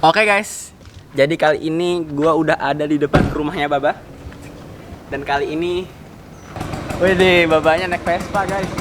Oke guys, jadi kali ini gua udah ada di depan rumahnya Baba. Dan kali ini, wih, babanya naik Vespa guys.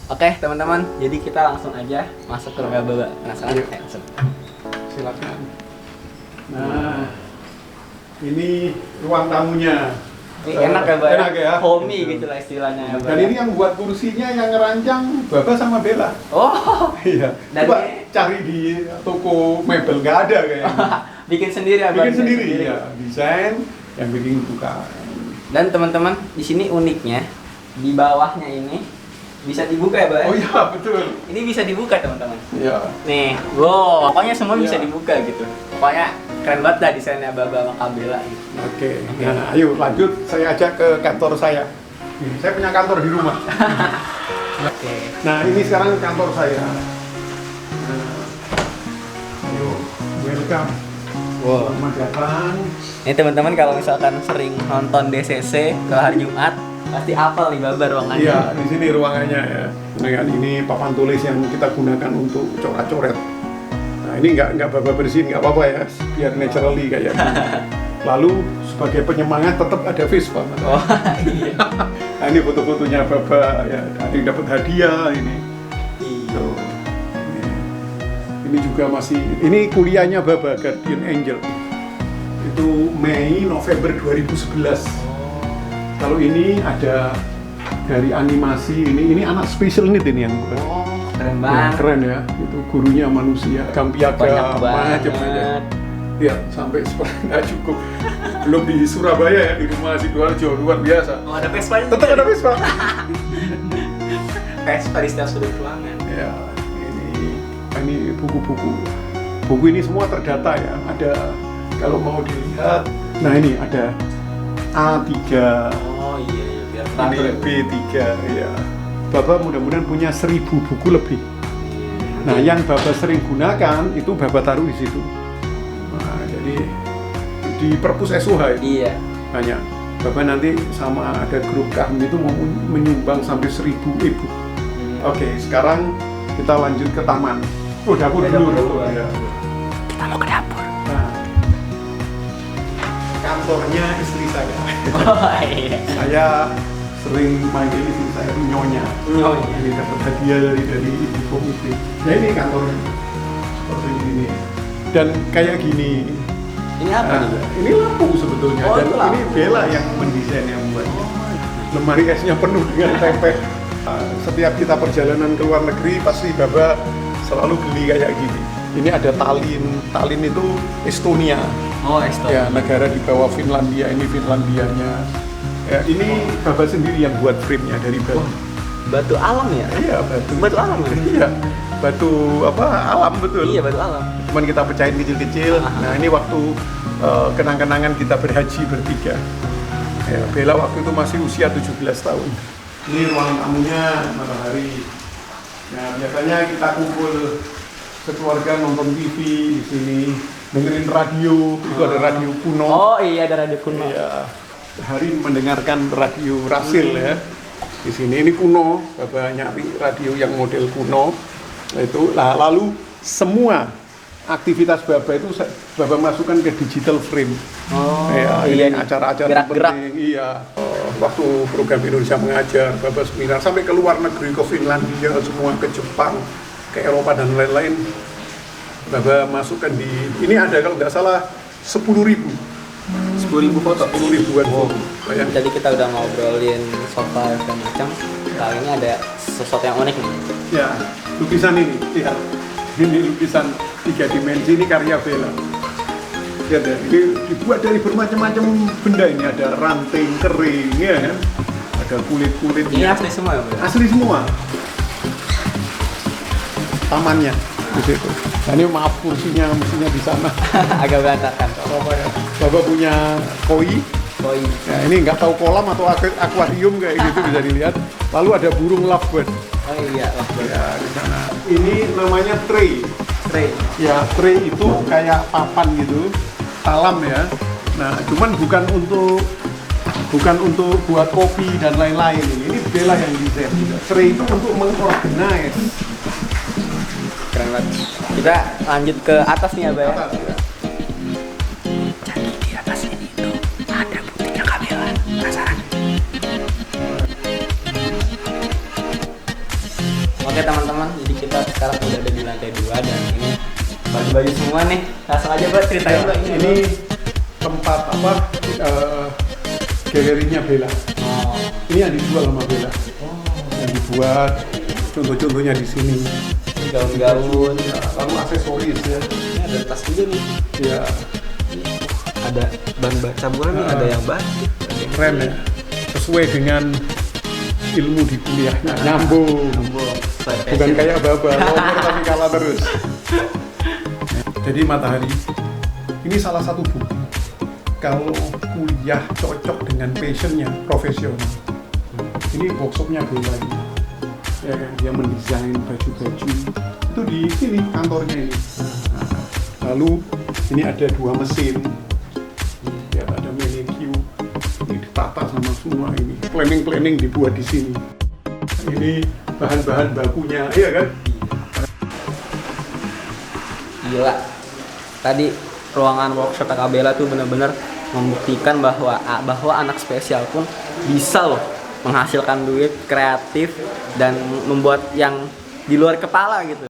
Oke teman-teman, jadi kita langsung aja masuk ke rumah Baba. Penasaran? Langsung. Silakan. Nah, ini ruang tamunya. Ini enak ya, Baba? Enak ya. Homey gitu lah istilahnya ya, Baba. Dan ini yang buat kursinya, yang ngerancang Baba sama Bella. Oh, Iya. Dan Coba ini- cari di toko mebel, nggak ada kayaknya. bikin sendiri ya, Baba? Bikin sendiri ya, desain yang bikin buka. Dan teman-teman, di sini uniknya di bawahnya ini bisa dibuka ya, Baba? Oh iya, betul. Ini bisa dibuka teman-teman. Iya. Nih, wow, pokoknya semua bisa Iya. dibuka gitu. Pokoknya keren banget dah desainnya Baba sama Kabela gitu. Oke. Nah, ayo lanjut, saya ajak ke kantor saya. Saya punya kantor di rumah. Oke. Nah, ini sekarang kantor saya. Nah, ayo, welcome. Wow. Selamat datang. Ini teman-teman kalau misalkan sering nonton DCC ke hari Jumat, pasti hafal nih Baba ruangannya. Iya, di sini ruangannya ya. Nah, kan ini papan tulis yang kita gunakan untuk coret-coret. Nah, ini nggak Baba bersihin, nggak apa-apa ya, biar naturally kayak gini. Lalu sebagai penyemangat tetap ada Vespa. Oh, iya. Nah, ini foto-fotonya Baba ya, ada yang dapat hadiah ini. Iya. Tuh. Ini juga masih, ini kuliahnya Baba, Guardian Angel. Itu Mei November 2011. Kalau ini ada dari animasi, ini anak special need ini yang bukan. Oh, keren Ya, banget. keren ya, itu gurunya manusia, Gampiaga, Banyak banget. macam-macam. Ya, sampai seperti nggak cukup. Belum di Surabaya ya, di rumah Sidoarjo, luar biasa. Oh, ada Vespa juga. Tetap ada Vespa. Vespa di setiap sudut ruangan. Ya, ini buku-buku. Buku ini semua terdata ya. Ada kalau mau dilihat. Nah, ini ada A3, Oh iya, iya. Biar ini teratur ya. B3 ya. Bapak mudah-mudahan punya 1000 buku lebih. Nah, yang Bapak sering gunakan itu Bapak taruh di situ. Nah, jadi di perpus SUH itu Iya. banyak. Bapak nanti sama ada grup kami itu mau menyumbang sampai 1000 ibu. Oke, sekarang kita lanjut ke taman. Oh, dapur Ada dulu. dapur dulu, Ya. Kita mau ke dapur. Nah, kantornya istri saya. Oh iya. Saya sering manggil istri saya itu Nyonya. Nyonya. Ini dapat hadiah dari ibu komite. Nah, ini kantornya seperti ini. Dan kayak gini. Ini apa Nah, nih, Baba? ini lampu sebetulnya. Oh, Dan itu lampu. ini Bella yang mendesain, yang membuatnya. Lemari esnya penuh dengan tempe. Setiap kita perjalanan ke luar negeri pasti Baba selalu beli kayak gini. Ini ada Tallinn. Tallinn itu Estonia. Oh, Estonia. Ya, negara di bawah Finlandia. Ini Finlandianya. Ya, ini Baba sendiri yang buat frame-nya dari batu. Batu alam ya? Iya, batu. Batu alam ya? Iya. Batu apa? Alam betul. Iya, batu alam. Cuman kita pecahin kecil-kecil. Nah, ini waktu kenang-kenangan kita berhaji bertiga. Ya, Bella waktu itu masih usia 17 tahun. Ini ruang tamunya Matahari. Nah, biasanya kita kumpul sekeluarga nonton TV di sini, dengerin radio. Itu ada radio kuno. Oh iya, ada radio kuno. Iya. Hari mendengarkan radio Rasil ya. Di sini ini kuno, Bapak nyari radio yang model kuno. Itu lalu semua aktivitas Bapak itu Bapak masukkan ke digital frame. Oh Ya, iya ini nih. acara-acara Gerak-gerak. penting. Iya. Waktu program Indonesia Mengajar, Bapak seminar sampai ke luar negeri, ke Finlandia, semua ke Jepang, ke Eropa dan lain-lain. Bapak masukkan di ini ada kalau nggak salah 10.000. 10.000 foto. 10 ribuan foto. Bayangin. Tadi kita udah ngobrolin sofa dan macam. Kali ini ada sesuatu yang unik nih. Ya, lukisan ini, lihat. Ini lukisan 3 dimensi, ini karya Bella. Lihat ya, ini dibuat dari bermacam-macam benda ini. Ada ranting kering, ya kan? Ada ada kulit-kulitnya. Ini asli semua ya, Bro? Asli semua. Tamannya di situ. Nah, ini maaf kursinya mestinya di sana. Agak berantakan. Bapak punya koi. Koi. Nah, ini nggak tahu kolam atau akuarium kayak gitu bisa dilihat. Lalu ada burung lovebird. Oh iya, lovebird. Ya, di sana. Ini namanya tray. Tray. Ya, tray itu kayak papan gitu, talam ya. Nah, cuman bukan untuk buat kopi dan lain-lain. Ini Bella yang desain juga. Tray itu untuk mengorganize. Keren banget. Kita lanjut ke atas nih ya, Bay. Atas, ya. Jadi di atas ini tuh ada butiknya Kak Bella. Penasaran? Oke teman-teman, jadi kita sekarang udah ada di lantai 2 dan ini baju-baju semua nih. Langsung aja Mbak ceritain Mbak Ini tempat apa? Galerinya Bella. Oh. Ini yang dijual sama Bella. Yang dibuat contoh-contohnya di sini. Ini gaun-gaun. Ya, lalu aksesoris ya. Ini ada tas juga nih. Ya, Ada ban campuran nih, ada yang batik. Ada yang keren ya. Sesuai dengan ilmu di kuliahnya. Nyambung. Bukan kayak Baba, nomor tapi kalah terus. Jadi Matahari, ini salah satu bukti kalau kuliah cocok dengan passionnya, profesional. Ini workshopnya Bella ini. Ya kan, dia mendesain baju-baju. Itu di sini kantornya ini. Nah, lalu ini ada 2 mesin. Ya, ada manicure. Ini ditata sama semua ini. Planning dibuat di sini. Ini bahan-bahan bakunya, iya kan? Gila. Tadi ruangan workshop Kak Bella tuh benar-benar membuktikan bahwa anak spesial pun bisa loh menghasilkan duit kreatif dan membuat yang di luar kepala gitu.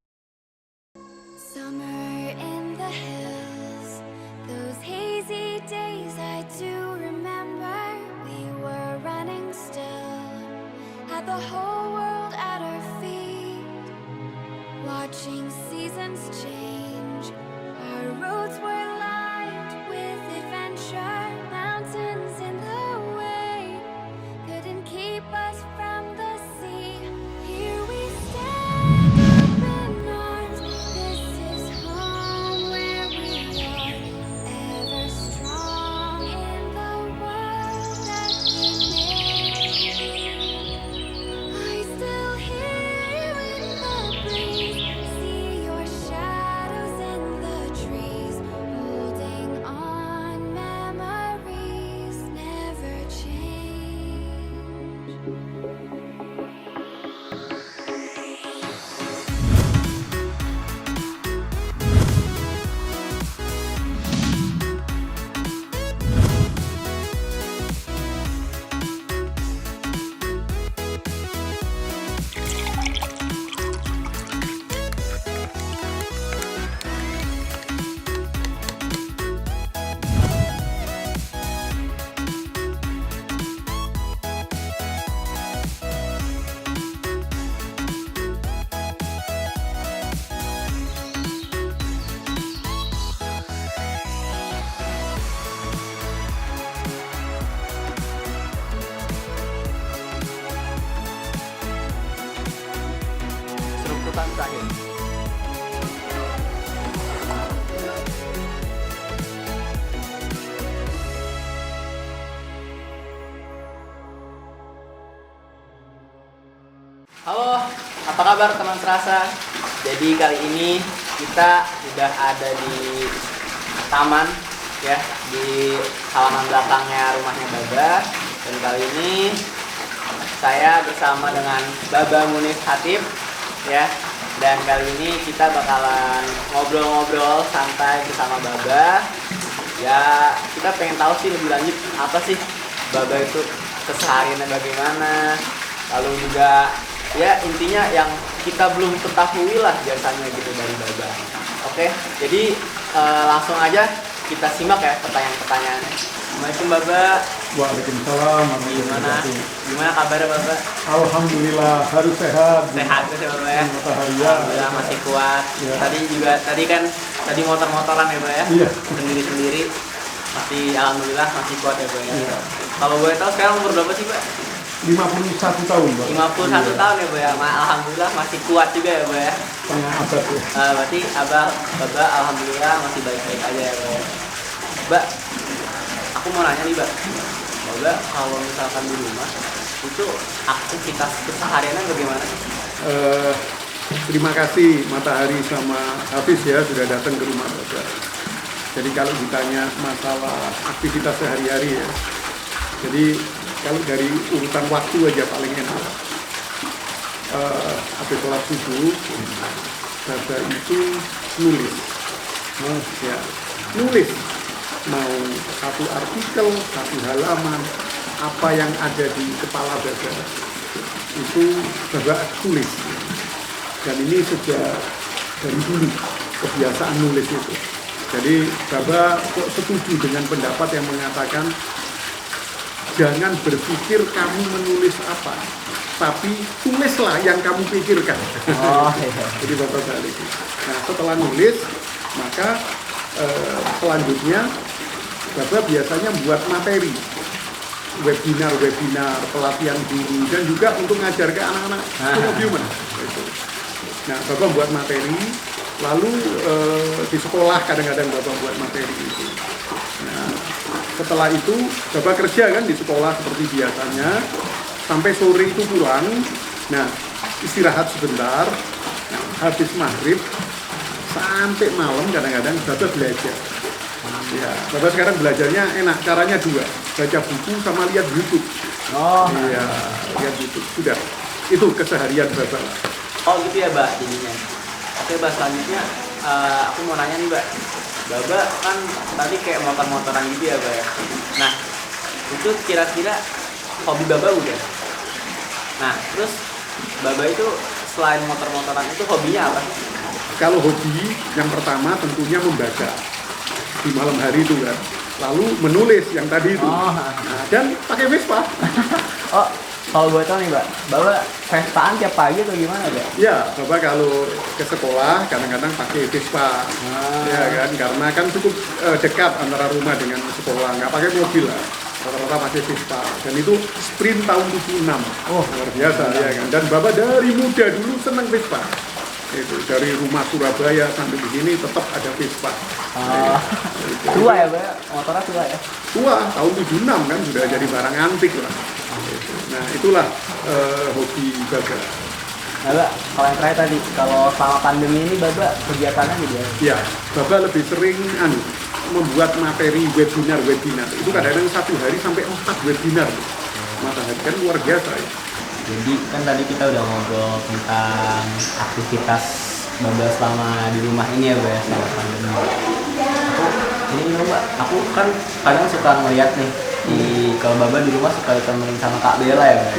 Summer in the hills, those hazy days I do remember. We were running still, had the whole world at our feet, watching seasons change. Our roads were lined with adventure, mountains in the way couldn't keep us from the sea. Here we stand, open arms. This is home where we are, ever strong in the world that we made. I still hear you in the breeze, see your shadows in the trees, holding on, memories never change. Seruputan terakhir. Halo, apa kabar teman serasa? Jadi kali ini kita sudah ada di taman ya, di halaman belakangnya rumahnya Baba. Dan kali ini saya bersama dengan Baba Munif Hatip ya. Dan kali ini kita bakalan ngobrol-ngobrol santai bersama Baba. Ya, kita pengen tahu sih lebih lanjut apa sih Baba itu kesehariannya bagaimana. Lalu juga ya intinya yang kita belum ketahui lah biasanya gitu dari Baba. Oke, jadi langsung aja kita simak ya pertanyaan-pertanyaannya. Assalamualaikum Baba. Waalaikumsalam. Gimana kabarnya Baba? Alhamdulillah harus sehat. Sehat ya Baba ya. Matahari ya. Alhamdulillah masih kuat. Ya. Tadi kan motor-motoran ya Baba ya. Iya. Sendiri-sendiri. Alhamdulillah masih kuat ya Baba ya. Iya. Kalau boleh tahu sekarang umur berapa sih Pak? 51 tahun, Pak. 51 tahun ya, Bu ya. Alhamdulillah masih kuat juga ya, Bu ya. Setengah abad ya. Berarti Baba alhamdulillah masih baik-baik aja ya, Bu ya. Mbak, aku mau nanya nih, Mbak. Mbak, kalau misalkan di rumah itu aktivitas kesehariannya bagaimana sih? Terima kasih Matahari sama Hafiz ya sudah datang ke rumah Bapak. Jadi kalau ditanya masalah aktivitas sehari-hari ya, jadi kalau dari urutan waktu aja paling enak. Habis sholat subuh, Bapak itu nulis, ya nulis. Mau satu artikel, satu halaman, apa yang ada di kepala Bapak itu Bapak tulis. Dan ini sejak dari dulu kebiasaan nulis itu. Jadi Bapak kok setuju dengan pendapat yang mengatakan jangan berpikir kamu menulis apa, tapi tulislah yang kamu pikirkan. Oh, iya. Jadi Bapak balik. Nah setelah nulis, maka selanjutnya Bapak biasanya buat materi, webinar, pelatihan guru, dan juga untuk ngajar ke anak-anak human. Nah, Bapak buat materi, lalu di sekolah kadang-kadang Bapak buat materi itu. Nah, setelah itu Bapak kerja kan di sekolah seperti biasanya, sampai sore itu pulang. Nah, istirahat sebentar, nah, habis maghrib sampai malam kadang-kadang Bapak belajar. Ya, Bapak sekarang belajarnya enak, caranya dua, baca buku sama lihat YouTube. Oh, iya, lihat YouTube sudah. Itu keseharian Bapak. Oh gitu ya, Mbak, jadinya. Oke, Mbak, selanjutnya aku mau nanya nih, Mbak. Mbak kan tadi kayak motor-motoran gitu ya, Mbak ya. Nah, itu kira-kira hobi Mbak udah. Nah, terus Mbak itu selain motor-motoran itu hobinya apa? Kalau hobi, yang pertama tentunya membaca di malam hari itu kan. Lalu menulis yang tadi itu. Oh. Nah, dan pakai Vespa. Oh, kalau gue tahu nih, Mbak, Bapak Vespaan tiap pagi atau gimana, Mbak? Ya, Bapak kalau ke sekolah kadang-kadang pakai Vespa. Ya kan, karena kan cukup dekat antara rumah dengan sekolah, nggak pakai mobil lah. Rata-rata pakai Vespa. Dan itu sprint tahun 76. Oh, luar biasa ya kan. Dan Bapak dari muda dulu senang Vespa. Itu dari rumah Surabaya sampai di sini tetap ada Vespa. Tua ya, Mbak? Motornya tua ya? Tua, tahun 76 kan sudah jadi barang antik lah. Nah, itulah hobi Bapak. Nah, Mbak, kalau yang terakhir tadi, kalau selama pandemi ini Bapak kegiatannya gitu ya? Ya, Bapak lebih sering membuat materi webinar. Itu kadang-kadang satu hari sampai 4 webinar. Matahari kan luar biasa ya. Jadi kan tadi kita udah ngobrol tentang aktivitas Bapak selama di rumah ini ya, Mbak, ya, selama pandemi. Ini Mbak, aku kan kadang suka ngeliat nih kalau Bapak di rumah suka ditemenin sama Kak Bella ya, Mbak.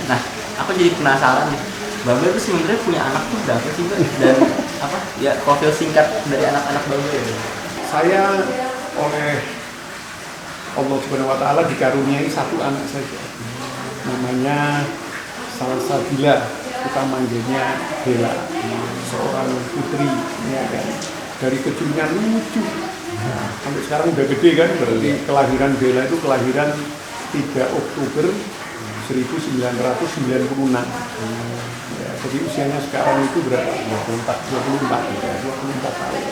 Nah, aku jadi penasaran nih. Bapak itu sebenarnya punya anak tuh berapa sih, Mbak? Dan apa? Ya, profil singkat dari anak-anak Bapak ya, Mbak. Saya oleh Allah Subhanahu wa taala dikaruniai satu anak saja. Namanya Salsabila, kita manggilnya Bella, seorang putri, ya kan. Dari kecilnya lucu, sampai sekarang udah gede kan, berarti kelahiran Bella itu kelahiran 3 Oktober 1996. Ya, jadi usianya sekarang itu berapa? 24 tahun.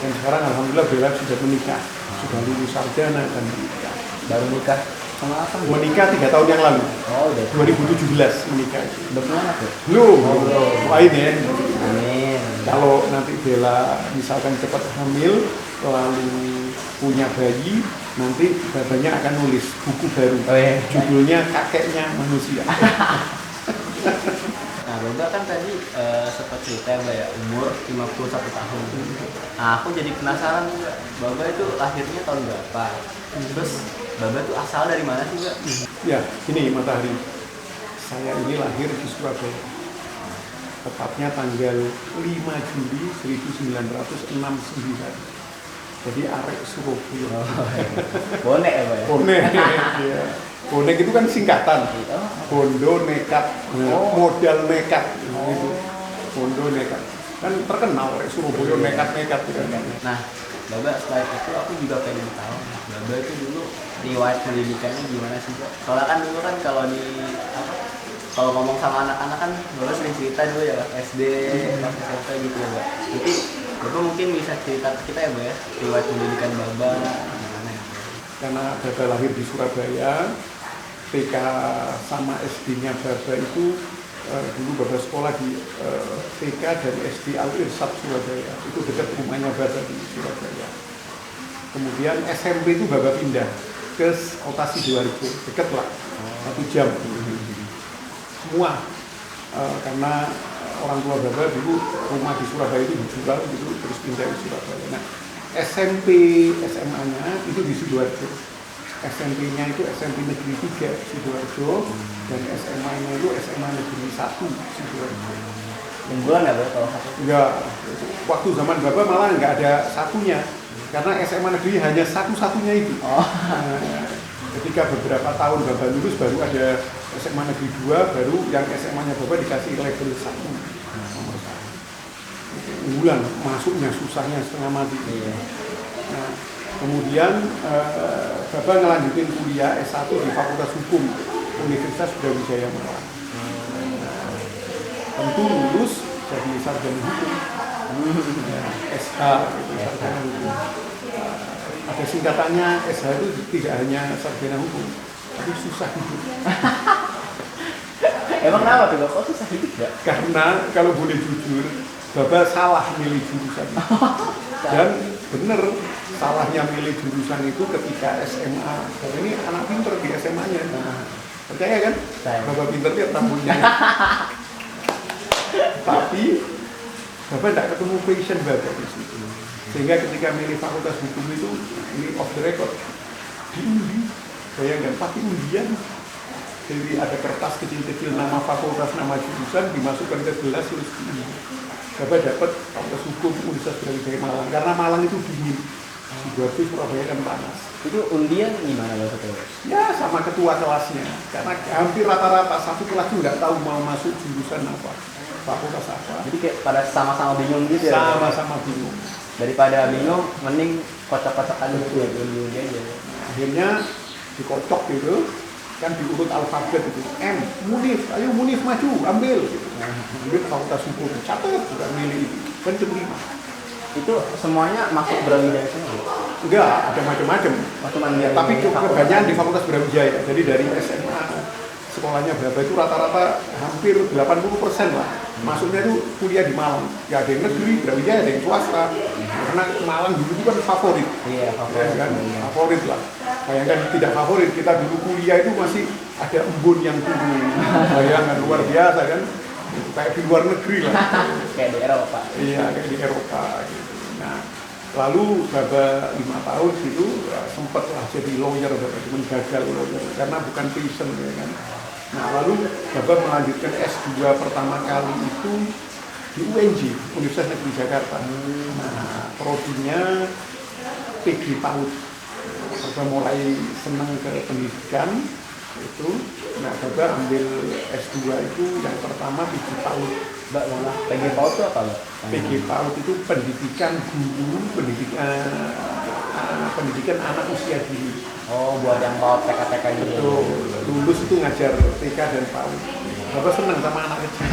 Dan sekarang alhamdulillah Bella sudah menikah, sudah lulus sarjana dan menikah. Baru nikah sama apa? Menikah 3 tahun yang lalu. Oh, udah. 2017 menikah. Udah punya anak ya? Belum. Doain ya. Amin. Kalau nanti Bella misalkan cepat hamil, lalu punya bayi, nanti bapaknya akan nulis buku baru. Oh, iya. Judulnya Kakeknya Manusia. Nah, Bapak kan tadi sempat cerita, Mbak, ya, umur 51 tahun. Nah, aku jadi penasaran, Mbak. Bapak itu lahirnya tahun berapa? Terus Bapak itu asal dari mana sih, Mbak? Ya, ini Matahari. Saya ini lahir di Surabaya. Tepatnya tanggal 5 Juli 1969. Jadi arek Surabaya. Oh, bonek ya, Mbak, ya? Bonek. Ya. Bonek itu kan singkatan. Bondo nekat, modal nekat. Gitu. Bondo nekat. Kan terkenal arek Surabaya nekat-nekat gitu kan. Nah, Baba setelah itu aku juga pengen tahu Baba itu dulu riwayat pendidikannya gimana sih Baba? Soalnya kan dulu kan kalau di apa kalau ngomong sama anak-anak kan Baba sering cerita dulu ya Bab, SD, pas SMP gitu ya Bab. Jadi Baba mungkin bisa cerita ke kita ya Bab ya riwayat pendidikan Baba gimana ya Bab? Karena Baba lahir di Surabaya, TK sama SD-nya Baba itu dulu Baba sekolah di TK dan SD Al-Irsyad Surabaya, itu dekat rumahnya Baba di Surabaya. Kemudian SMP itu Baba pindah ke kota Sidoarjo, dekat lah, 1 jam. Semua karena orang tua Baba dulu rumah di Surabaya itu dijual gitu, terus pindah ke Surabaya. Nah, SMP SMA-nya itu di Sidoarjo. SMP-nya itu SMP Negeri 3 Sidoarjo dan SMA-nya itu SMA Negeri 1 Sidoarjo. Unggulan nggak Baba kalau satu? Enggak, waktu zaman Bapak malah nggak ada satunya karena SMA Negeri hanya satu-satunya itu. Ketika beberapa tahun Bapak lulus baru ada SMA Negeri 2, baru yang SMA-nya Bapak dikasih label 1 nomor 1. Unggulan, masuknya susahnya setengah mati. Nah, kemudian Bapak ngelanjutin kuliah S1 di Fakultas Hukum Universitas Brawijaya Malang. Tentu lulus jadi sarjana hukum, SH, gitu, sarjana hukum. Ada singkatannya SH itu tidak hanya sarjana hukum, tapi susah hidup. Emang kenapa tuh Bapak? Kok susah hidup ya? Karena kalau boleh jujur, Bapak salah milih jurusan. Dan bener, salahnya milih jurusan itu ketika SMA. Karena ini anak pinter di SMA-nya. Percaya kan? Bapak pinter lihat rambutnya. Tapi Bapak tidak ketemu passion Bapak di situ. Sehingga ketika milih fakultas hukum itu, ini off the record, diundi, bayangkan pakai undian. Jadi ada kertas kecil-kecil nama fakultas, nama jurusan, dimasukkan ke gelas, terus diundi. Bapak dapat fakultas hukum Universitas Brawijaya Malang, karena Malang itu dingin. Sidoarjo Surabaya kan panas. Itu undian gimana Bapak? Ya sama ketua kelasnya, karena hampir rata-rata satu kelas itu nggak tahu mau masuk jurusan apa, fakultas apa. Jadi kayak pada sama-sama bingung gitu ya? Sama-sama bingung. Daripada bingung, mending kocok-kocokan gitu ya, undi aja. Akhirnya dikocok gitu, kan diurut alfabet itu. M, Munif, ayo Munif maju, ambil. Gitu. Ambil fakultas hukum, catat, juga milih itu, kan keterima. Itu semuanya masuk Brawijaya semua? Enggak, ada macam-macam. Ya, tapi kebanyakan di Fakultas Brawijaya. Jadi dari SMA sekolahnya berapa itu rata-rata hampir 80% lah. Masuknya itu kuliah di Malang. Ya ada yang negeri, Brawijaya, ada yang swasta. Karena Malang dulu itu kan favorit. Iya, favorit. Ya, kan? Favorit lah. Bayangkan tidak favorit, kita dulu kuliah itu masih ada embun yang turun. Bayangkan luar biasa kan. Kayak di luar negeri lah. Kayak di Eropa. Iya, kayak di Eropa gitu. Nah, lalu Baba 5 tahun gitu sempat lah jadi lawyer, Baba cuma gagal lawyer karena bukan passion ya kan. Nah, lalu Baba melanjutkan S2 pertama kali itu di UNJ, Universitas Negeri Jakarta. Nah, prodinya PG PAUD. Baba mulai senang ke pendidikan itu. Nah, Baba ambil S2 itu yang pertama PG PAUD. Mbak, malah PG PAUD itu apa Mbak? PG PAUD itu pendidikan guru, pendidikan anak usia dini. Oh, buat yang PAUD TK-TK gitu. Betul, lulus itu ngajar TK dan PAUD. Bapak senang sama anak kecil.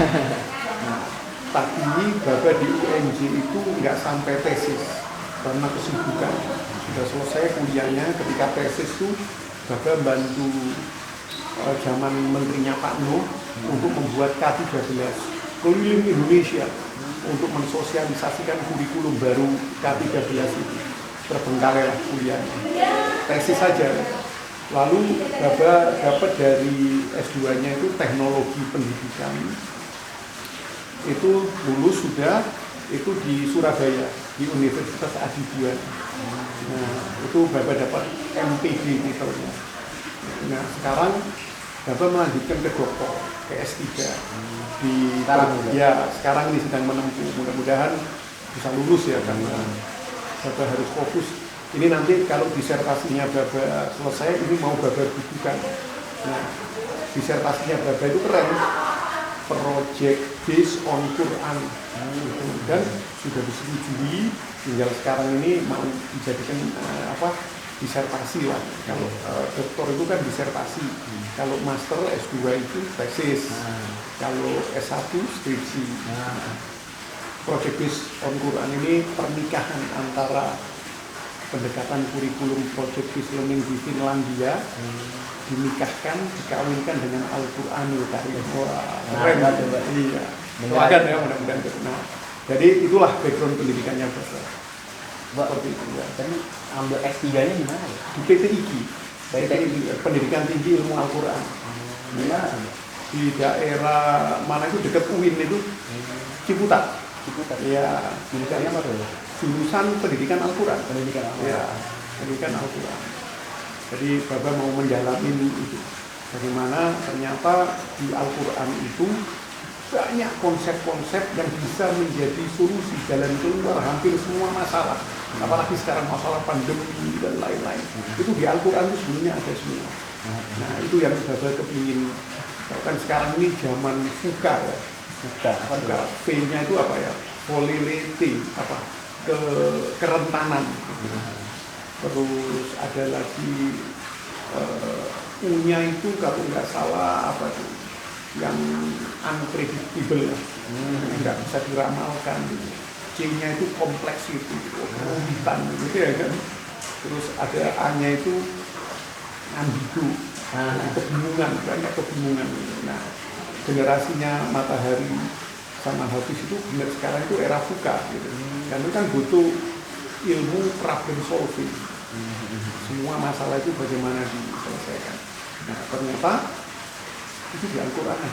Nah, tapi Bapak di UNJ itu nggak sampai tesis karena kesibukan. Sudah selesai kuliahnya, ketika tesis itu Bapak bantu zaman menterinya Pak Nuh untuk membuat K13 keliling Indonesia untuk mensosialisasikan kurikulum baru K13 itu. Terbengkalai lah kuliahnya, tesis saja. Lalu Bapak dapat dari S2-nya itu teknologi pendidikan. Itu lulus sudah, itu di Surabaya, di Universitas Adidiana. Nah, itu Bapak dapat MPD titelnya. Nah, sekarang Bapak melanjutkan ke doktor, ke S3 di sekarang ini sedang menempuh, mudah-mudahan bisa lulus ya karena Bapak harus fokus. Ini nanti kalau disertasinya Bapak selesai, ini mau Bapak bukukan. Nah, disertasinya Bapak itu keren, project based on Quran, dan sudah disetujui Tinggal sekarang ini mau dijadikan disertasi lah. Kalau doktor itu kan disertasi, kalau master S2 itu tesis, kalau S1 skripsi. Project based on Quran ini pernikahan antara pendekatan kurikulum project based learning di Finlandia, dinikahkan, dikawinkan dengan Al-Quranul Karim. Wah, keren banget. Iya. Doakan ya mudah-mudahan. Nah, jadi itulah background pendidikannya Bapak. Seperti itu ya. Tadi ambil S3-nya di mana ya? Di PTIGI. Pendidikan Tinggi Ilmu Al-Quran. Gimana? Di daerah mana itu dekat UIN itu, Ciputat. Iya. Jurusannya apa tuh? Jurusan Pendidikan Al-Quran. Pendidikan Al-Quran. Iya, Pendidikan Al-Quran. Jadi Bapak mau mendalami itu. Bagaimana ternyata di Al-Quran itu banyak konsep-konsep yang bisa menjadi solusi jalan keluar hampir semua masalah. Apalagi sekarang masalah pandemi dan lain-lain. Itu di Al-Quran itu sebenarnya ada semua. Nah itu yang Bapak kepingin. Kan sekarang ini zaman fuka ya. Fuka. V-nya itu apa ya? Vulnerability, kerentanan. Terus ada lagi U-nya itu kalau nggak salah apa tuh? Yang unpredictable, nggak bisa diramalkan. C-nya itu kompleks itu, kerumitan gitu ya kan. Terus ada A-nya itu ambigu, kebingungan, banyak kebingungan. Nah, generasinya Matahari sama Hafiz itu benar sekarang itu era fuka gitu. Dan itu kan butuh ilmu problem solving. Semua masalah itu bagaimana diselesaikan. Nah, ternyata itu di Al-Quran. Nah,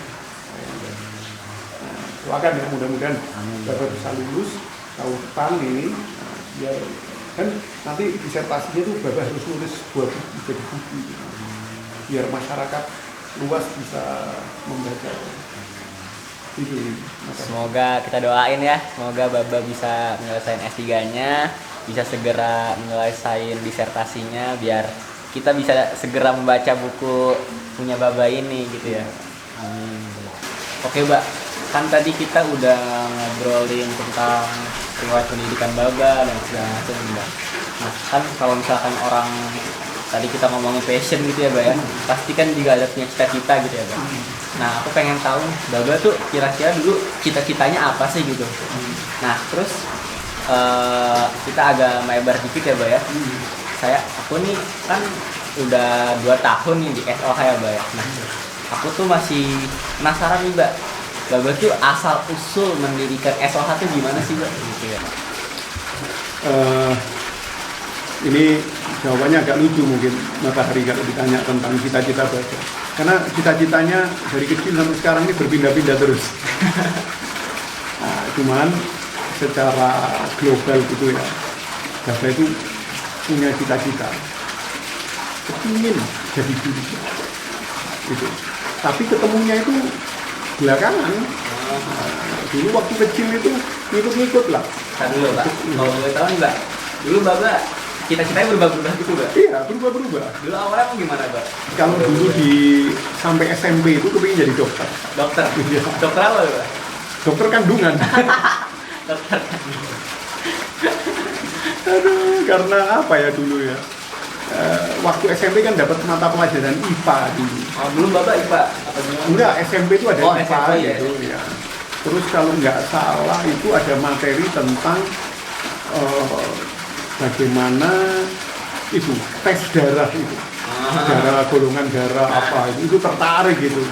doakan ya mudah-mudahan Bapak bisa lulus tahun depan ini. Nah, ya, kan nanti disertasinya itu Bapak harus nulis buat jadi buku, biar masyarakat luas bisa membaca. Itu. Semoga kita doain ya, semoga Baba bisa menyelesaikan S3-nya, bisa segera menyelesaikan disertasinya, biar kita bisa segera membaca buku punya Baba ini gitu ya. Amin. Oke Mbak, kan tadi kita udah ngobrolin tentang riwayat pendidikan Baba dan segala macam Mbak. Nah kan kalau misalkan orang tadi kita ngomongin passion gitu ya Mbak ya, pasti kan juga ada punya cita-cita gitu ya Mbak. Nah aku pengen tahu Baba tuh kira-kira dulu cita-citanya apa sih gitu. Nah terus kita agak melebar dikit ya Mbak ya. Aku nih kan udah 2 tahun nih di SOH ya Mbak ya. Nah aku tuh masih penasaran nih Mbak, Baba tuh asal usul mendirikan SOH tuh gimana sih Mbak? Gitu ya. Ini jawabannya agak lucu mungkin Matahari kalau ditanya tentang cita-cita Baba. Karena cita-citanya dari kecil sampai sekarang ini berpindah-pindah terus. Nah, cuman secara global gitu ya, Baba itu punya cita-cita, kepingin jadi guru. Gitu. Tapi ketemunya itu belakangan. Dulu waktu kecil itu ngikut-ngikut lah. Kan dulu Mbak, kalau boleh tahu nih Mbak, dulu Baba cita-citanya berubah-ubah gitu Mbak? Iya, berubah-berubah. Dulu awalnya gimana Mbak? Kalau dulu sampai SMP itu kepingin jadi dokter. Dokter? Iya. Dokter apa Mbak? Dokter kandungan. Dokter. Aduh, karena apa ya dulu ya? Waktu SMP kan dapat mata pelajaran IPA dulu. Oh, dulu Bapak IPA apa gimana? Enggak, SMP itu ada IPA SMP, gitu ya. Terus kalau nggak salah itu ada materi tentang bagaimana itu tes darah itu. Darah, golongan darah apa itu tertarik gitu.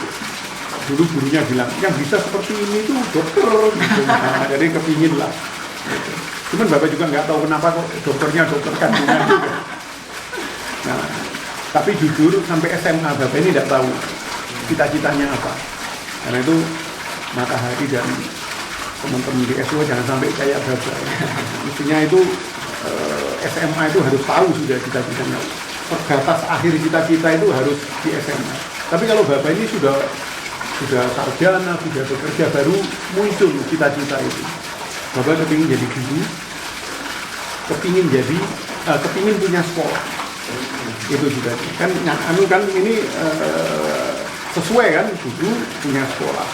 Dulu gurunya bilang, yang bisa seperti ini tuh dokter gitu. Nah, jadi kepingin lah. Gitu. Cuman Bapak juga nggak tahu kenapa kok dokternya dokter kandungan juga. Nah, tapi jujur sampai SMA Bapak ini tidak tahu cita-citanya apa. Karena itu Matahari dan teman-teman di SW jangan sampai kayak Bapak. Mestinya itu SMA itu harus tahu sudah cita-citanya. Batas akhir cita-cita itu harus di SMA. Tapi kalau Bapak ini sudah sarjana, sudah bekerja, baru muncul cita-cita itu. Bapak kepingin jadi guru, kepingin punya sekolah. Itu juga kan ini sesuai kan, guru punya sekolah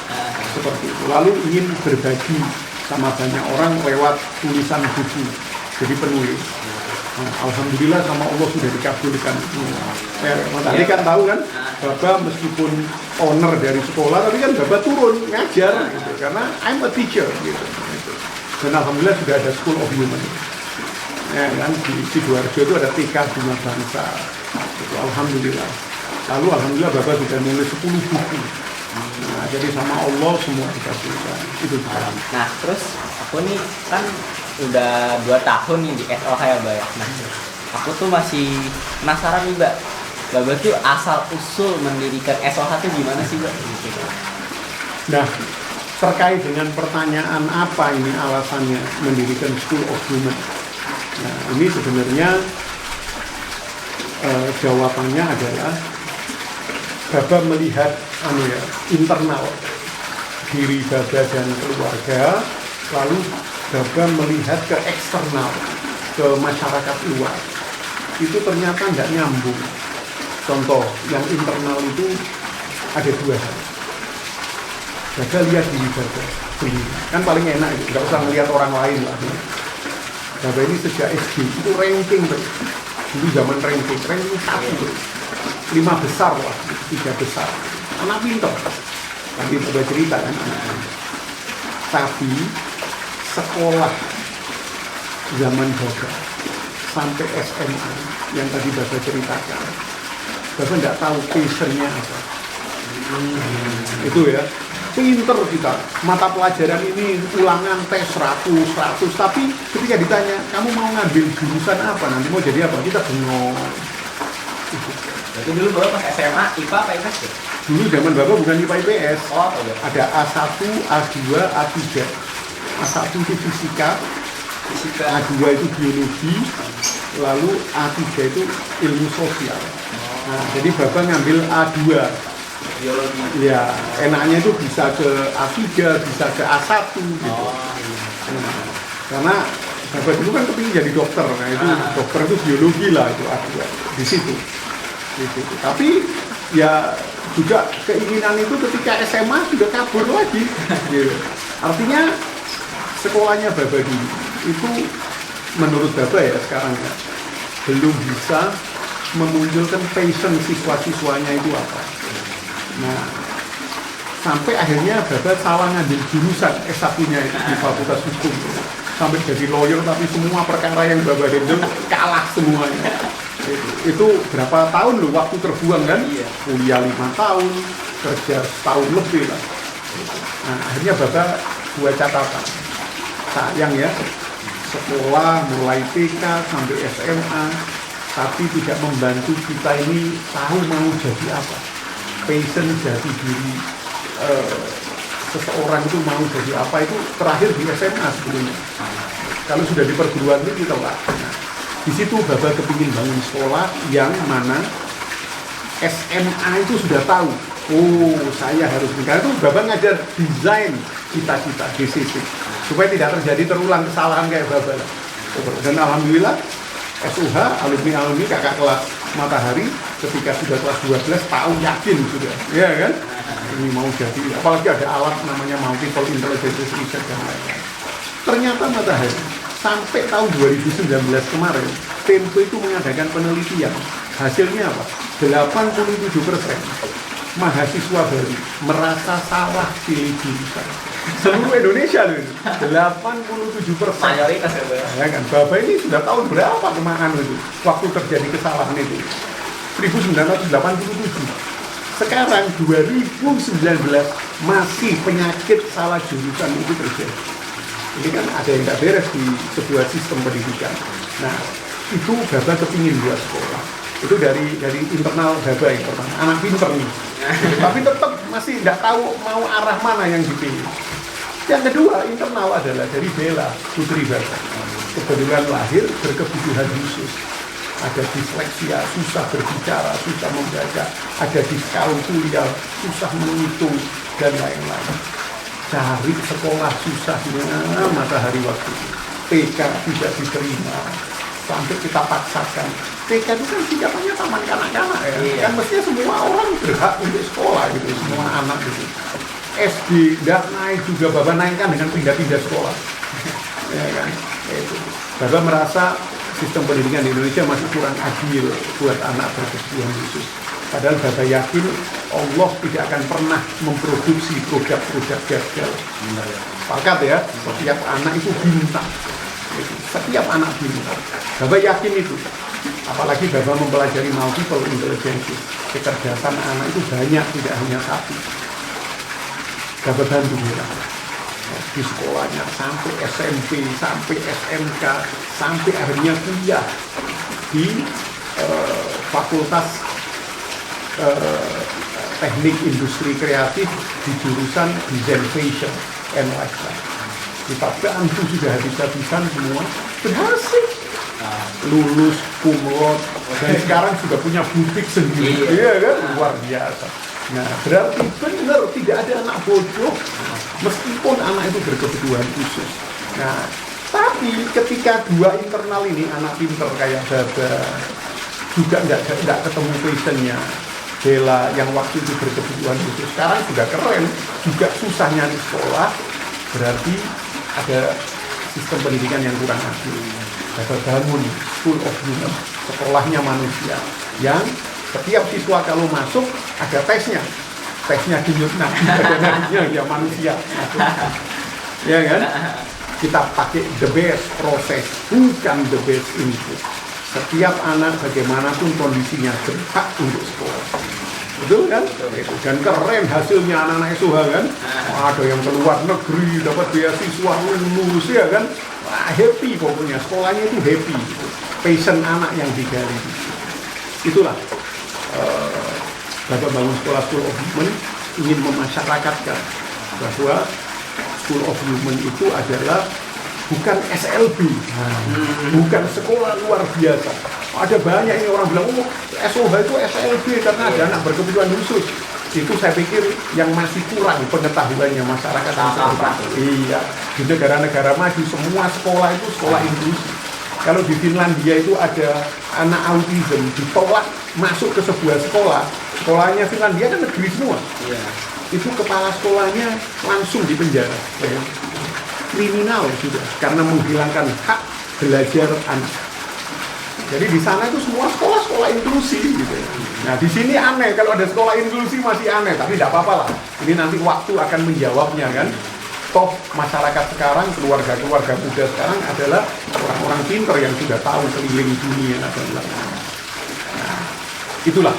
seperti itu. Lalu ingin berbagi sama banyak orang lewat tulisan buku. jadi penulis. Nah, alhamdulillah sama Allah sudah dikabulkan. Ya, Mas Ali kan tahu kan, Bapak meskipun owner dari sekolah, tapi kan Bapak turun ngajar, gitu, karena I'm a teacher, gitu. Dan alhamdulillah sudah ada School of Human. Ya, kan di Sidoarjo itu ada TK Bunga Bangsa. Itu alhamdulillah. Lalu alhamdulillah Bapak sudah nulis 10 buku. Nah, jadi sama Allah semua dikabulkan. Itu sekarang. Nah, terus aku nih kan udah 2 tahun nih di SOH ya, Mbak ya. Nah, aku tuh masih penasaran nih, Mbak. Mbak tuh asal usul mendirikan SOH tuh gimana sih, Mbak? Nah, terkait dengan pertanyaan apa ini alasannya mendirikan School of Human. Nah, ini sebenarnya jawabannya adalah Baba melihat internal diri Baba dan keluarga, lalu Baba melihat ke eksternal, ke masyarakat luar. Itu ternyata nggak nyambung. Contoh, yang internal itu ada 2 hal. Baba lihat diri Baba sendiri, kan paling enak itu, nggak usah melihat orang lain lah. Baba ini sejak SD itu ranking terus. Dulu zaman ranking 1 5 besar lah, 3 besar. Anak pintar. Tadi Baba cerita kan. Tapi sekolah zaman Baba sampai SMA yang tadi Baba ceritakan, Baba nggak tahu passionnya apa. Itu ya, pinter kita. Mata pelajaran ini ulangan tes 100, tapi ketika ditanya, kamu mau ngambil jurusan apa, nanti mau jadi apa, kita bengong. Berarti dulu Bapak pas SMA IPA apa IPS ya? Dulu zaman Bapak bukan IPA IPS. Oh, apa ya? Ada A1, A2, A3. A1 itu fisika, A2 itu biologi, lalu A3 itu ilmu sosial. Nah, jadi Bapak ngambil A2. Biologi. Ya, enaknya itu bisa ke A3, bisa ke A1 gitu. Oh, iya. Karena Bapak dulu kan kepingin jadi dokter. Nah, itu dokter itu biologi lah, itu A2 di situ. Tapi ya juga keinginan itu ketika SMA sudah kabur lagi. Gitu. Artinya sekolahnya Baba dulu itu menurut Baba ya sekarang ya, belum bisa memunculkan passion siswa-siswanya itu apa. Nah, sampai akhirnya Baba salah ngambil jurusan S1-nya itu di Fakultas Hukum. Sampai jadi lawyer tapi semua perkara yang Baba handle kalah semuanya. Itu berapa tahun loh waktu terbuang kan? Iya. Kuliah 5 tahun, kerja setahun lebih lah. Nah, akhirnya Baba buat catatan. Sayang ya, sekolah mulai TK sampai SMA, tapi tidak membantu kita ini tahu mau jadi apa. Passion jati diri seseorang itu mau jadi apa itu terakhir di SMA sebelumnya. Kalau sudah di perguruan tinggi kita lah. Nah, di situ Baba kepingin bangun sekolah yang mana SMA itu sudah tahu. Oh, saya harus nikah. Itu Baba ngajar desain cita-cita DCC supaya tidak terjadi terulang kesalahan kayak Baba. Dan alhamdulillah SUH alumni kakak kelas Matahari ketika sudah kelas 12 tahu yakin sudah, ya kan? Ini mau jadi, apalagi ada alat namanya multiple intelligence research dan lain-lain. Ternyata Matahari sampai tahun 2019 kemarin, Tempo itu mengadakan penelitian. Hasilnya apa? 87% mahasiswa baru merasa salah pilih jurusan. Seluruh Indonesia loh itu. 87%. Mayoritas ya, Mbak. Ya kan, Bapak ini sudah tahun berapa kemakan itu waktu terjadi kesalahan itu 1987. Sekarang 2019 masih penyakit salah jurusan itu terjadi. Ini kan ada yang tidak beres di sebuah sistem pendidikan. Nah, itu Bapak kepingin buat sekolah. Itu dari internal Bapak yang pertama, anak pinter nih. Tapi tetap masih tidak tahu mau arah mana yang dipilih. Yang kedua, internal adalah dari Bella, putri Bapak. Kebetulan lahir berkebutuhan khusus. Ada disleksia, susah berbicara, susah membaca. Ada diskalkulia, susah menghitung, dan lain-lain. Cari sekolah susahnya Matahari waktu itu. TK tidak diterima. Sampai kita paksakan. TK itu kan singkatannya taman kanak-kanak ya. Iya. Kan mestinya semua orang berhak untuk sekolah gitu, semua anak gitu. SD dan naik juga Bapak naikkan dengan pindah-pindah sekolah. Ya kan, itu. Baba merasa sistem pendidikan di Indonesia masih kurang adil buat anak berkebutuhan khusus. Padahal Baba yakin Allah tidak akan pernah memproduksi produk-produk gagal. Sepakat ya, setiap anak itu bintang. Setiap anak bintang. Baba yakin itu. Apalagi Baba mempelajari multiple intelligence. Kecerdasan anak itu banyak, tidak hanya satu. Baba bantu ya. Di sekolahnya sampai SMP, sampai SMK, sampai akhirnya kuliah di Fakultas Teknik Industri Kreatif di jurusan Design Fashion and Lifestyle. Kita bantu sudah habis-habisan semua, berhasil. Lulus, cum laude, dan sekarang sudah punya butik sendiri, iya kan? Luar biasa. Nah, berarti benar tidak ada anak bodoh, meskipun anak itu berkebutuhan khusus. Nah, tapi ketika dua internal ini, anak pinter kayak Baba, juga nggak ketemu passionnya. Bella yang waktu itu berkebutuhan khusus, sekarang sudah keren, juga susah nyari sekolah, berarti ada sistem pendidikan yang kurang adil. Baba bangun School of Human, sekolahnya manusia, yang setiap siswa kalau masuk ada tesnya denyut ya manusia, ya kan? Kita pakai the best proses, bukan the best input. Setiap anak bagaimanapun kondisinya berhak untuk sekolah. Betul kan? Itu. Dan keren hasilnya anak-anak SOH kan? Ada yang keluar negeri, dapat beasiswa, lulus ya kan? Wah, happy pokoknya, sekolahnya itu happy. Passion anak yang digali. Itulah Baba bangun sekolah School of Human, ingin memasyarakatkan bahwa School of Human itu adalah bukan SLB, bukan sekolah luar biasa. Ada banyak ini orang bilang, oh SOH itu SLB karena ada anak berkebutuhan khusus. Itu saya pikir yang masih kurang pengetahuannya masyarakat. Iya, di negara-negara maju semua sekolah itu sekolah inklusi. Kalau di Finlandia itu ada anak autism ditolak masuk ke sebuah sekolah, sekolahnya Finlandia kan negeri semua. Itu kepala sekolahnya langsung dipenjara. Kriminal sudah karena menghilangkan hak belajar anak. Jadi di sana itu semua sekolah inklusi gitu. Nah di sini aneh kalau ada sekolah inklusi masih aneh, tapi tidak apa-apa lah. Ini nanti waktu akan menjawabnya kan. Toh masyarakat sekarang, keluarga muda sekarang adalah orang-orang pintar yang sudah tahu keliling dunia adalah. Nah, itulah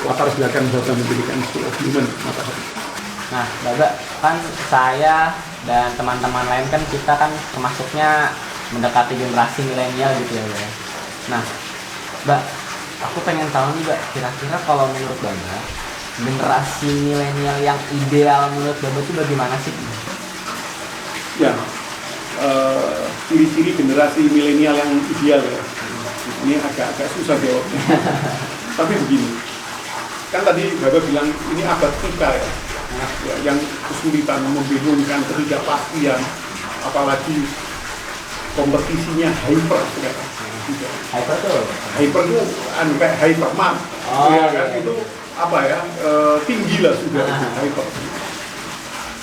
latar belakang Baba mendirikan School of Human. Nah, Baba, kan saya dan teman-teman lain kan kita kan termasuknya mendekati generasi milenial gitu ya, Mbak. Nah, Mbak, aku pengen tahu nih, Mbak, kira-kira kalau menurut Baba, generasi milenial yang ideal menurut Baba itu bagaimana sih? Ya, ciri-ciri generasi milenial yang ideal ya. Ini agak susah jawabnya. Tapi begini, kan tadi Baba bilang ini abad kita ya. Yang kesulitan, membingungkan, ketidakpastian, apalagi kompetisinya hyper sekarang. Hyper itu kayak hypermart, ya kan? Itu apa ya? Tinggi lah sudah hyper.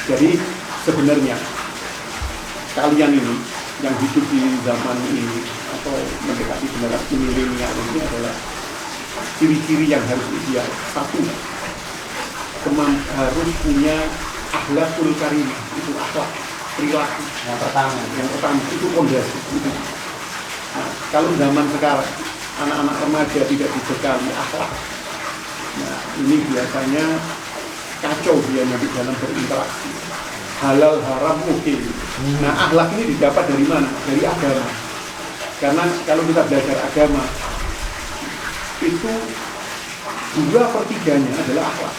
Jadi sebenarnya kalian ini yang hidup di zaman ini atau mendekati generasi milenial ini adalah ciri-ciri yang harus ideal. Satu, harus punya akhlakul karimah, itu akhlak perilaku. Yang pertama itu pondasi. Nah, kalau zaman sekarang anak-anak remaja tidak dibekali akhlak, nah ini biasanya kacau dia nanti dalam berinteraksi. Halal haram oke. Nah akhlak ini didapat dari mana? Dari agama. Karena kalau kita belajar agama itu 2/3 adalah akhlak.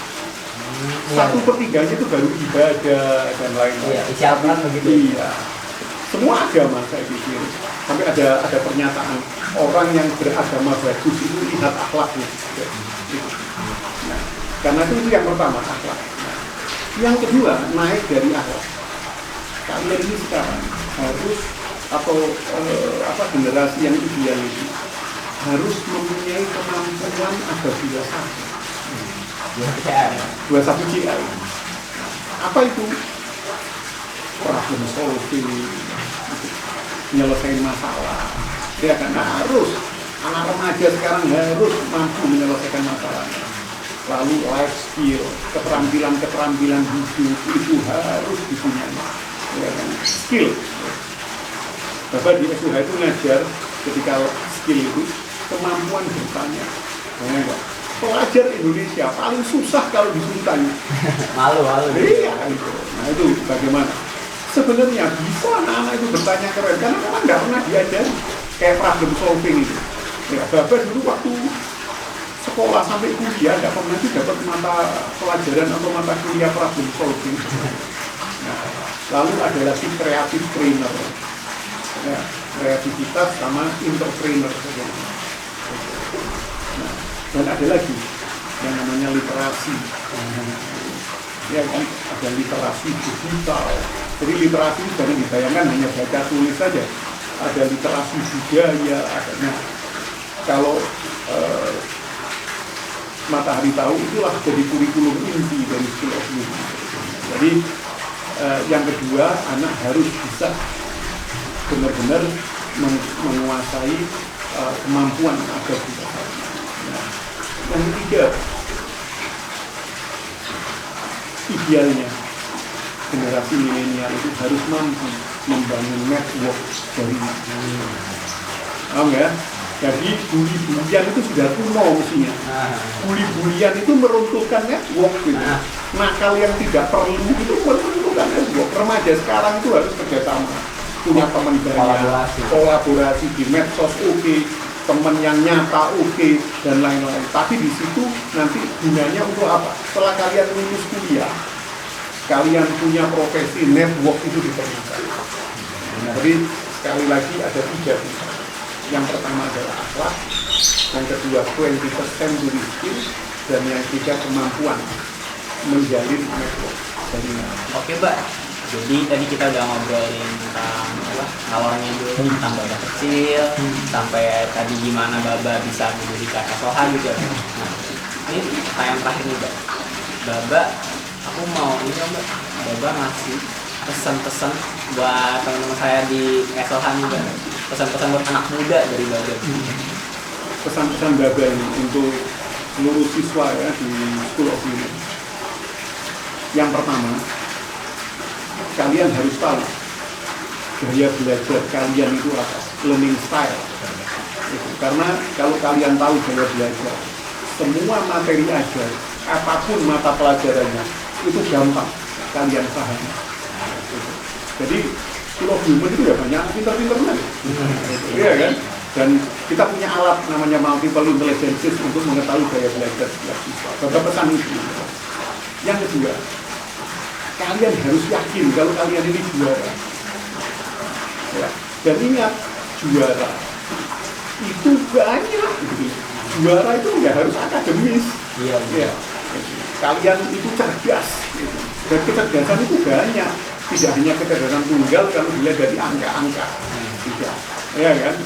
1/3 itu baru ibadah dan lain-lain. Isyarat begitu. Iya. Semua agama saya pikir. Sampai ada pernyataan orang yang beragama bagus itu lihat akhlaknya. Nah, karena itu yang pertama akhlak. Yang kedua naik dari akhlak. Kalian ini sekarang harus generasi yang ideal itu harus mempunyai kemampuan ada 21 CI. Apa itu? Problem solving, menyelesaikan masalah. Ya kan harus anak remaja sekarang harus mampu menyelesaikan masalahnya. Lalu life skill, keterampilan hidup itu harus dipunyai. Ya kan? Skill. Bapak di SUH itu ngajar ketika skill itu kemampuan bertanya. Ya, pelajar Indonesia paling susah kalau disuruh tanya. Malu. Iya, itu. Nah itu bagaimana? Sebenarnya bisa anak-anak itu bertanya keren karena memang nggak pernah diajar kayak problem solving itu. Ya, Bapak dulu waktu sekolah sampai kuliah nggak pernah sih dapat mata pelajaran atau mata kuliah problem solving. Nah, lalu ada lagi kreatif trainer, ya, kreativitas sama entrepreneur. Nah, dan ada lagi yang namanya literasi. Ya kan, ada literasi digital. Jadi literasi itu jangan dibayangkan hanya baca tulis saja. Ada literasi budaya, adanya. Kalau Matahari Tahu itulah jadi kurikulum inti dari School of Music. Jadi yang kedua, anak harus bisa benar-benar menguasai kemampuan agar bisa. Nah, yang ketiga, idealnya generasi milenial itu harus mampu membangun network jaringan. Paham ya? Jadi bully-bulian itu sudah kuno mestinya. Bully-bulian itu meruntuhkan network gitu. Nakal yang tidak perlu itu meruntuhkan network. Remaja sekarang itu harus kerjasama, punya teman banyak, kolaborasi di medsos oke, teman yang nyata oke, dan lain-lain. Tapi di situ nanti gunanya untuk apa? Setelah kalian lulus kuliah, kalian punya profesi, network itu diperlukan. Jadi sekali lagi ada 3. Yang pertama adalah akhlak, yang kedua 20% century skill, dan yang ketiga kemampuan menjalin network. Oke, Mbak. Jadi tadi kita udah ngobrolin tentang awalnya dulu tentang Baba kecil, sampai tadi gimana Baba bisa mendirikan SOH gitu. Nah, ini pertanyaan terakhir nih, Mbak. Baba, aku mau ini Mbak, Baba ngasih pesan-pesan buat teman-teman saya di SOH nih, Mbak. Pesan-pesan buat anak muda dari Baba. Pesan-pesan Baba ini untuk seluruh siswa ya di School of Music. Yang pertama, kalian harus tahu gaya belajar kalian itu apa, learning style. Karena kalau kalian tahu gaya belajar, semua materi ajar, apapun mata pelajarannya, itu gampang kalian pahami. Jadi School of Human itu ya banyak pintar-pintarnya, iya kan? Dan kita punya alat namanya multiple intelligences untuk mengetahui gaya belajar setiap siswa. Bapak pesan itu. Yang kedua, kalian harus yakin kalau kalian ini juara. Ya. Dan ingat, juara itu banyak. Juara itu nggak harus akademis. Iya. Ya. Kalian itu cerdas. Dan kecerdasan itu banyak. Tidak hanya kecerdasan tunggal kalau dilihat dari angka-angka. Tidak. Ya kan?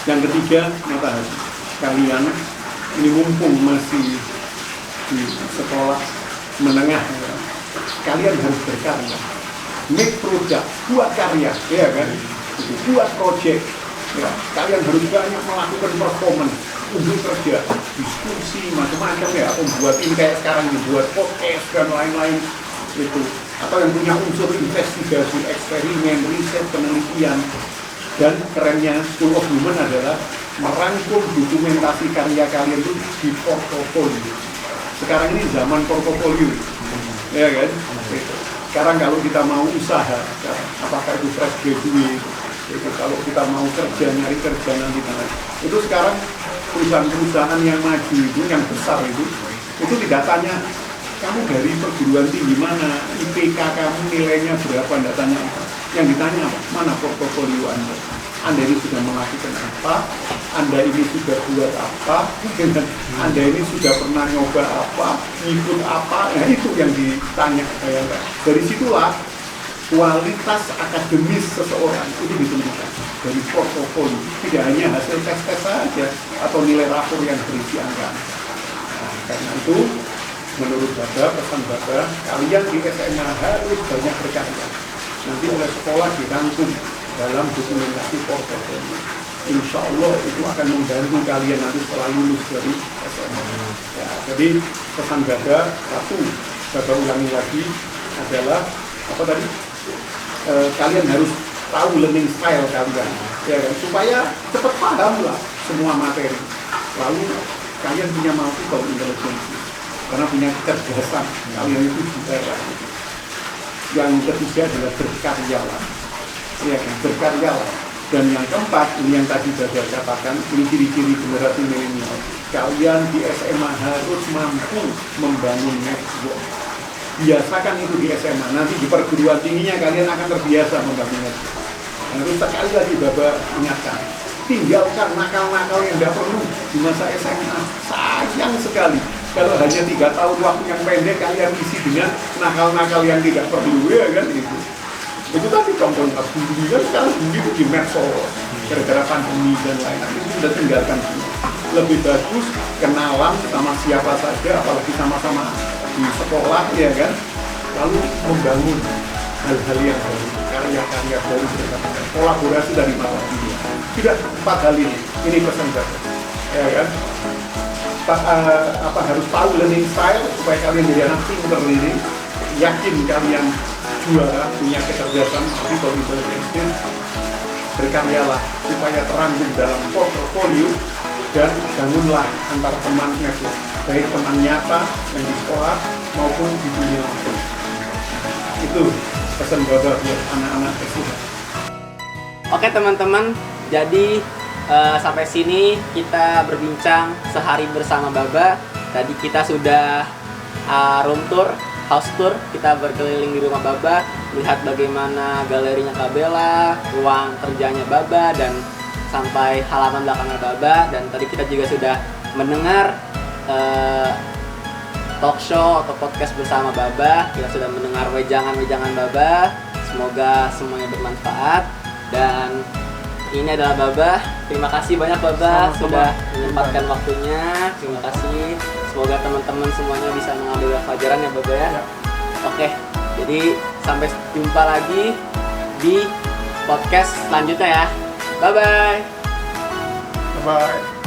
Yang ketiga, Matahari. Kalian ini mumpung masih di sekolah menengah, ya, kalian harus berkarya, make product, buat karya, ya kan? Buat project, ya. Kalian harus banyak melakukan performance, unjuk kerja, diskusi macam-macam ya, atau buat ini kayak sekarang dibuat podcast dan lain-lain itu, atau yang punya unsur investigasi, eksperimen, riset, penelitian. Dan kerennya School of Human adalah merangkum dokumentasi karya kalian itu di portofolio. Sekarang ini zaman portofolio, ya kan? Sekarang kalau kita mau usaha, apakah itu fresh graduate, itu kalau kita mau kerja, nyari kerja nanti, itu sekarang perusahaan-perusahaan yang maju itu, yang besar itu tidak tanya kamu dari perguruan tinggi mana, IPK kamu nilainya berapa, tidak tanya itu. Yang ditanya apa? Mana portofolio Anda? Anda ini sudah melakukan apa? Anda ini sudah buat apa? Anda ini sudah pernah nyoba apa? Ngikut apa? Nah itu yang ditanya. Dari situlah kualitas akademis seseorang itu ditentukan dari portofolio. Tidak hanya hasil tes-tes saja atau nilai rapor yang berisi angka. Nah, karena itu menurut Baba, pesan Baba, kalian di SMA harus banyak berkarya. Nanti oleh sekolah dirangkum dalam dokumentasi portofolio. Insya Allah itu akan membantu kalian nanti setelah lulus dari SMA. Ya, jadi pesan Baba, satu, Baba ulangi lagi adalah apa tadi? Kalian harus tahu learning style kalian, ya kan? Supaya cepat paham lah semua materi. Lalu kalian punya multiple intelligence, karena punya kecerdasan. Kalian itu juga. Yang ketiga adalah berkaryalah, ya kan? Berkaryalah. Dan yang keempat, ini yang tadi Baba katakan, ini ciri-ciri generasi milenial. Kalian di SMA harus mampu membangun network. Biasakan itu di SMA, nanti di perguruan tingginya kalian akan terbiasa membangun network. Harus sekali lagi Baba ingatkan, tinggalkan nakal-nakal yang tidak perlu di masa SMA. Sayang sekali kalau hanya 3 tahun waktu yang pendek kalian isi dengan nakal-nakal yang tidak perlu, ya kan itu. Itu tadi contohnya bully kan sekarang bully itu di medsos gara-gara pandemi dan lain-lain, itu sudah tinggalkan semua. Lebih bagus kenalan sama siapa saja, apalagi sama-sama di sekolah, ya kan, lalu membangun hal-hal yang baru, karya-karya baru bersama, kolaborasi dari malam dunia. Tidak 4 hal ini pesan Baba, ya kan. Harus tahu learning style supaya kalian jadi anak pinter ini, yakin kalian juara, punya kecerdasan, people intelligence. Berkaryalah supaya terangkum dalam portfolio dan bangunlah antar teman network, baik teman nyata yang di sekolah maupun di dunia lain. Itu pesan Baba buat anak-anak SD. Oke teman-teman, jadi sampai sini kita berbincang sehari bersama Baba. Tadi kita sudah room tour, house tour, kita berkeliling di rumah Baba, lihat bagaimana galerinya Kak Bella, ruang kerjanya Baba, dan sampai halaman belakangnya Baba. Dan tadi kita juga sudah mendengar talk show atau podcast bersama Baba. Kita sudah mendengar wejangan-wejangan Baba. Semoga semuanya bermanfaat. Dan ini adalah Baba. Terima kasih banyak Baba sudah menyempatkan waktunya. Terima kasih. Semoga teman-teman semuanya bisa mengambil pelajaran ya Baba ya. Oke, jadi sampai jumpa lagi di podcast selanjutnya ya. Bye-bye. Bye-bye.